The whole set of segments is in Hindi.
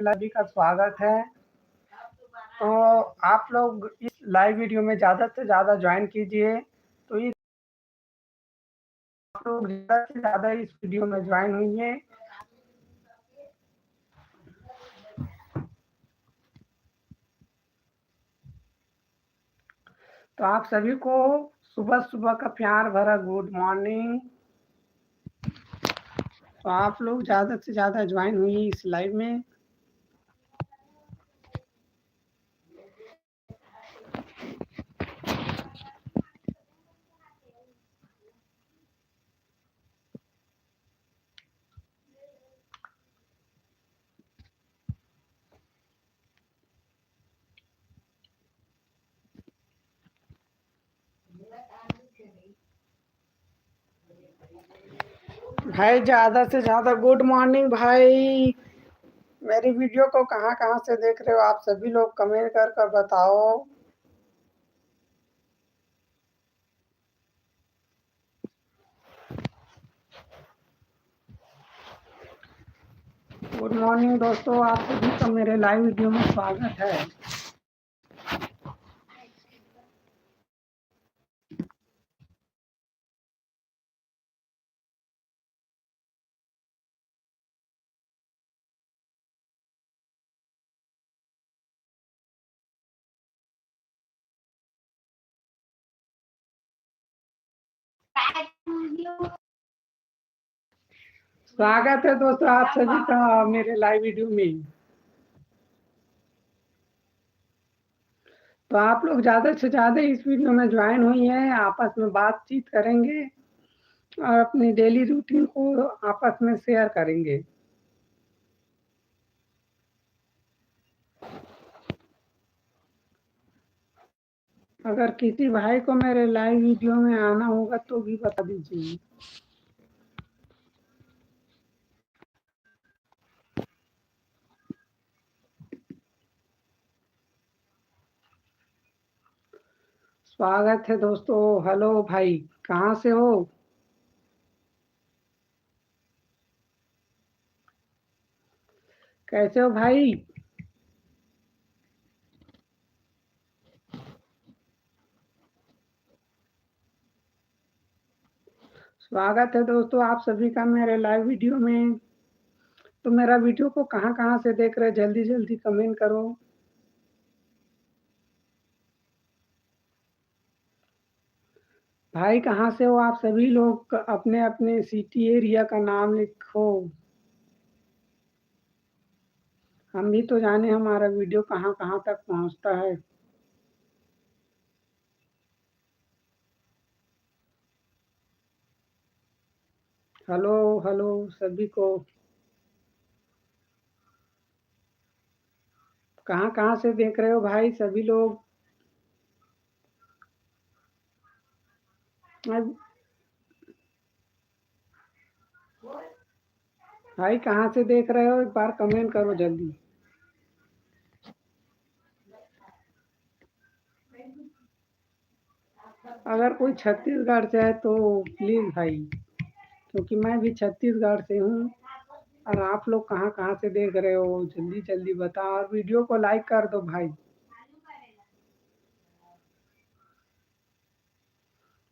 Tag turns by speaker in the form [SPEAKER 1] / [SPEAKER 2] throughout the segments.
[SPEAKER 1] सभी का स्वागत है। तो आप लोग इस लाइव वीडियो में ज़्यादा से ज़्यादा ज्वाइन कीजिए। तो ये आप लोग ज़्यादा से ज़्यादा इस वीडियो में ज्वाइन होइए। तो आप सभी को सुबह सुबह का प्यार भरा गुड मॉर्निंग। तो आप लोग ज़्यादा से ज़्यादा ज्वाइन हुई इस लाइव में। भाई ज़्यादा से ज़्यादा गुड मॉर्निंग भाई। मेरी वीडियो को कहाँ कहाँ से देख रहे हो आप सभी लोग कमेंट कर बताओ। गुड मॉर्निंग दोस्तों, आप सभी का मेरे लाइव वीडियो में स्वागत है। स्वागत है दोस्तों आप सभी का मेरे लाइव वीडियो में। तो आप लोग ज़्यादा से ज़्यादा इस वीडियो में ज्वाइन हुई हैं, आपस में बातचीत करेंगे और अपनी डेली रूटीन को आपस में शेयर करेंगे। अगर किसी भाई को मेरे लाइव वीडियो में आना होगा तो भी बता दीजिए। स्वागत है दोस्तों। हेलो भाई, कहाँ से हो? कैसे हो भाई? स्वागत है दोस्तों आप सभी का मेरे लाइव वीडियो में। तो मेरा वीडियो को कहाँ कहाँ से देख रहे हैं, जल्दी जल्दी कमेंट करो। भाई कहाँ से हो आप सभी लोग, अपने अपने सिटी एरिया का नाम लिखो। हम भी तो जाने हमारा वीडियो कहाँ कहाँ तक पहुँचता है। हेलो हेलो सभी को। कहाँ कहाँ से देख रहे हो भाई सभी लोग? भाई कहाँ से देख रहे हो, एक बार कमेंट करो जल्दी। अगर कोई छत्तीसगढ़ से है तो प्लीज़ भाई, क्योंकि मैं भी छत्तीसगढ़ से हूँ। और आप लोग कहाँ कहाँ से देख रहे हो जल्दी जल्दी बताओ, और वीडियो को लाइक कर दो भाई।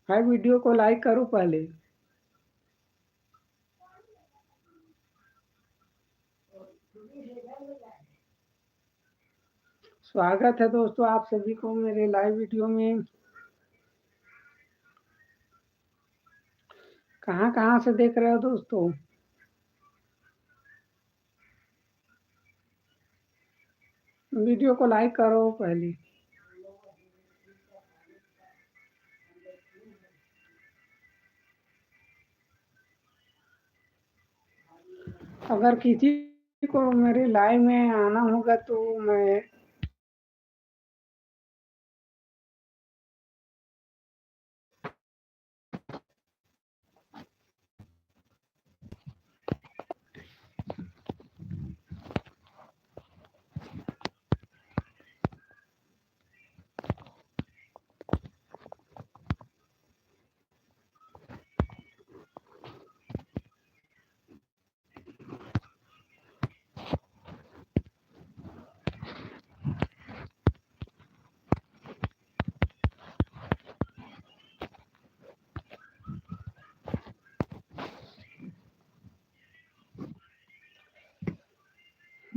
[SPEAKER 1] भाई वीडियो को लाइक करो पहले। स्वागत है दोस्तों आप सभी को मेरे लाइव वीडियो में। कहाँ कहाँ से देख रहे हो दोस्तों? वीडियो को लाइक करो पहले। अगर किसी को मेरे लाइव में आना होगा तो मैं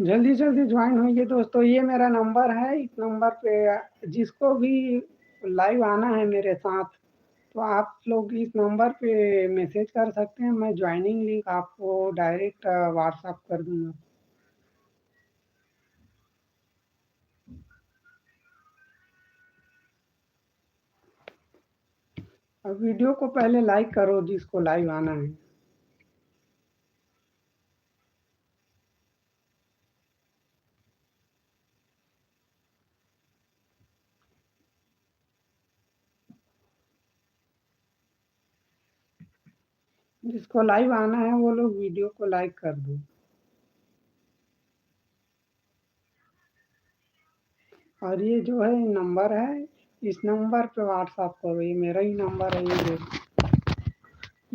[SPEAKER 1] जल्दी जल्दी ज्वाइन होइए दोस्तों। ये मेरा नंबर है, इस नंबर पे जिसको भी लाइव आना है मेरे साथ, तो आप लोग इस नंबर पे मैसेज कर सकते हैं। मैं ज्वाइनिंग लिंक आपको डायरेक्ट व्हाट्सअप कर दूंगा। और वीडियो को पहले लाइक करो जिसको लाइव आना है। जिसको लाइव आना है वो लोग वीडियो को लाइक कर दो। और ये जो है नंबर है, इस नंबर पे व्हाट्सअप करो। ये मेरा ही नंबर है, ये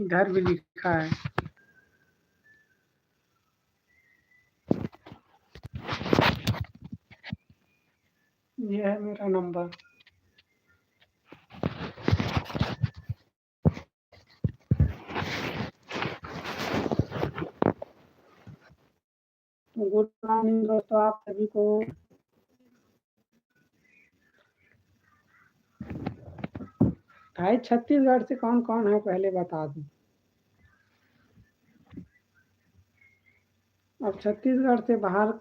[SPEAKER 1] इधर भी लिखा है। ये है मेरा नंबर। गुड मॉर्निंग दोस्तों आप सभी को। भाई छत्तीसगढ़ से कौन कौन है पहले बता दो। अब छत्तीसगढ़ से बाहर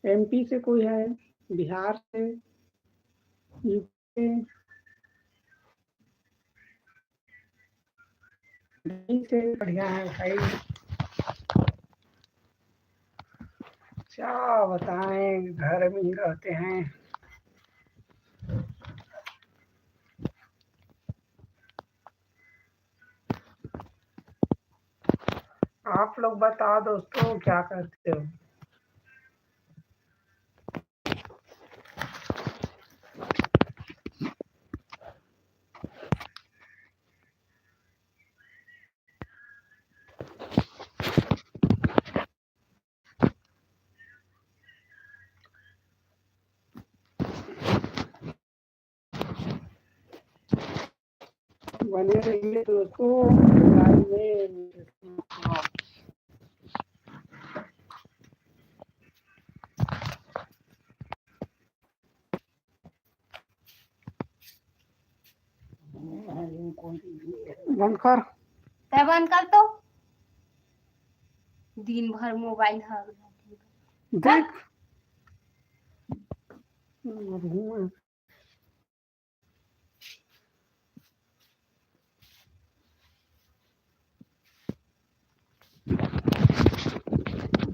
[SPEAKER 1] एमपी से कोई है, बिहार से, यूपी से बढ़िया है भाई। क्या बताएं, घर में ही रहते हैं। आप लोग बताओ दोस्तों क्या करते हो। बने रहिए दोस्तों लाइव में। बंद कर।
[SPEAKER 2] बंद कर तो दिन भर मोबाइल
[SPEAKER 1] देख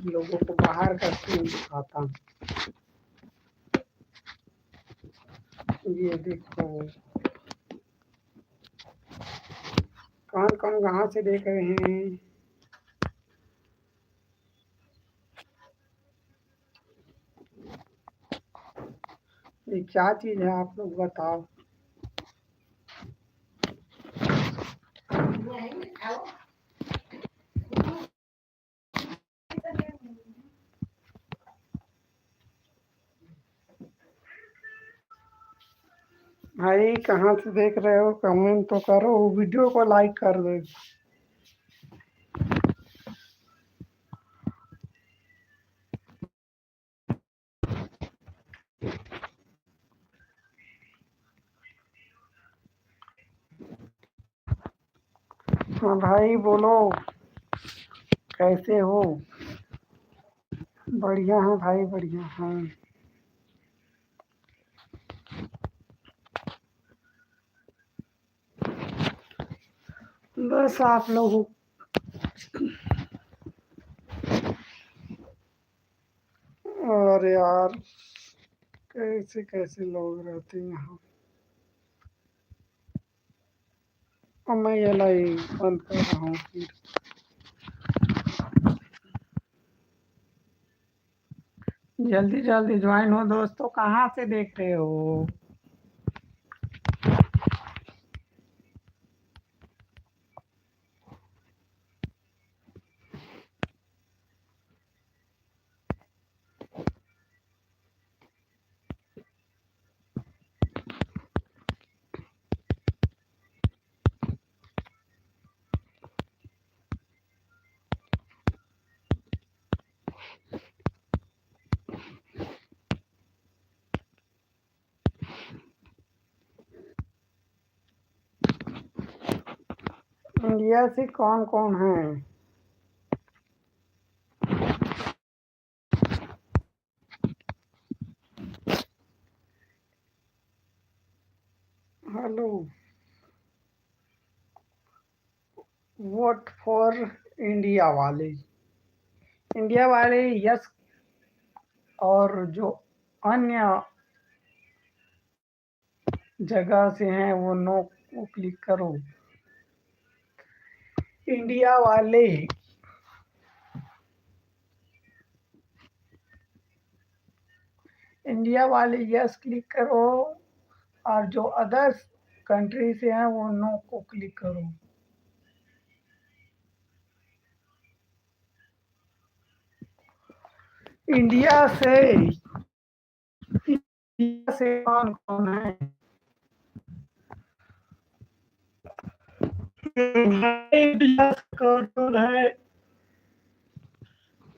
[SPEAKER 1] लोगों को बाहर करके दिखाता हूँ। ये देखो कौन कौन कहाँ से देख रहे हैं। ये क्या चीज है आप लोग बताओ। भाई कहाँ से देख रहे हो, कमेंट तो करो, वीडियो को लाइक कर दो। हाँ भाई बोलो, कैसे हो। बढ़िया है भाई, बढ़िया है। बस आप लोग और यार कैसे कैसे लोग रहते हैं यहाँ। अब मैं ये लाइव बंद कर रहा हूँ फिर। जल्दी जल्दी ज्वाइन हो दोस्तों, कहाँ से देख रहे हो। इंडिया से कौन कौन है? हेलो, वोट फॉर इंडिया वाले, इंडिया वाले यस, और जो अन्य जगह से हैं वो नो को क्लिक करो। इंडिया वाले यस क्लिक करो, और जो अदर्स कंट्री से हैं वो नो को क्लिक करो। इंडिया से कौन कौन है? इंडिया से कौन कौन है?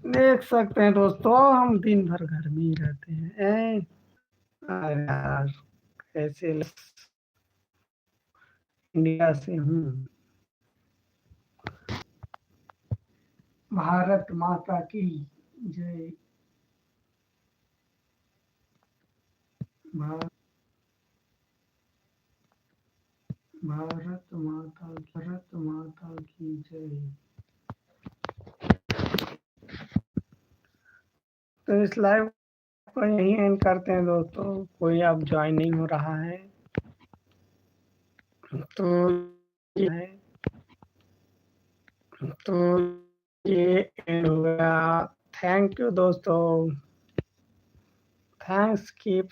[SPEAKER 1] देख सकते हैं दोस्तों, हम दिन भर घर में ही रहते हैं। अरे यार, कैसे इंडिया से हूँ। भारत माता की जय। भारत माता की जय। तो इस लाइव को यहीं एंड करते हैं दोस्तों, कोई अब ज्वाइन नहीं हो रहा है तो ये एंड हो गया। थैंक यू दोस्तों, थैंक्स, कीप